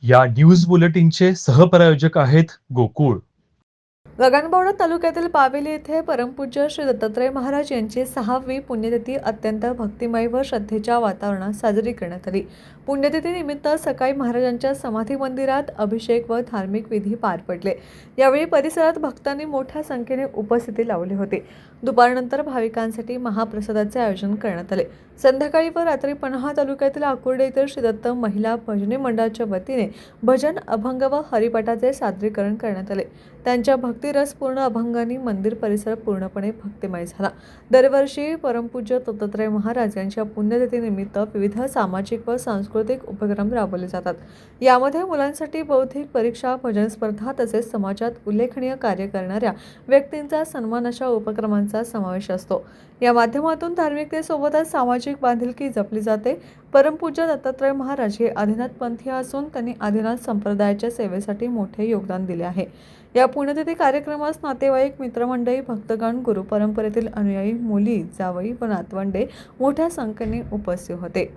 या न्यूज बुलेटिनचे सहप्रायोजक आहेत गोकुळ. गगनबावडा तालुक्यातील पावेली येथे परमपूज्य श्री दत्तात्रय महाराज यांची 6वी पुण्यतिथी अत्यंत भक्तिमय व श्रद्धेच्या वातावरणात साजरी करण्यात आली. पुण्यतिथीनिमित्त सकाळी महाराजांच्या समाधी मंदिरात अभिषेक व धार्मिक विधी पार पडले. यावेळी परिसरात भक्तांनी मोठ्या संख्येने उपस्थिती लावली होती. दुपारनंतर भाविकांसाठी महाप्रसादाचे आयोजन करण्यात आले. संध्याकाळी व रात्री पन्हाळ तालुक्यातील आकुर्डे येथील श्री दत्त महिला भजनी मंडळाच्या वतीने भजन, अभंग व हरिपाठाचे सादरीकरण करण्यात आले. त्यांच्या भक्तिरसपूर्ण अभंगांनी मंदिर परिसर पूर्णपणे भक्तिमय झाला. दरवर्षी परमपूज्य दत्तात्रय महाराज यांच्या पुण्यतिथीनिमित्त विविध सामाजिक व सांस्कृतिक उपक्रम राबवले जातात. यामध्ये मुलांसाठी बौद्धिक परीक्षा, भजन स्पर्धा तसेच समाजात उल्लेखनीय कार्य करणाऱ्या व्यक्तींचा सन्मान अशा उपक्रमांचा समावेश असतो. या माध्यमातून धार्मिकतेसोबतच सामाजिक बांधिलकी जपली जाते. परमपूज्य दत्तात्रय महाराज हे आदिनाथपंथीय असून त्यांनी आदिनाथ संप्रदायाच्या सेवेसाठी मोठे योगदान दिले आहे. या पुण्यतिथी कार्यक्रमास नातेवाईक, मित्रमंडळी, भक्तगण, गुरुपरंपरेतील अनुयायी, मुली, जावई व नातवंडे मोठ्या संख्येने उपस्थित होते.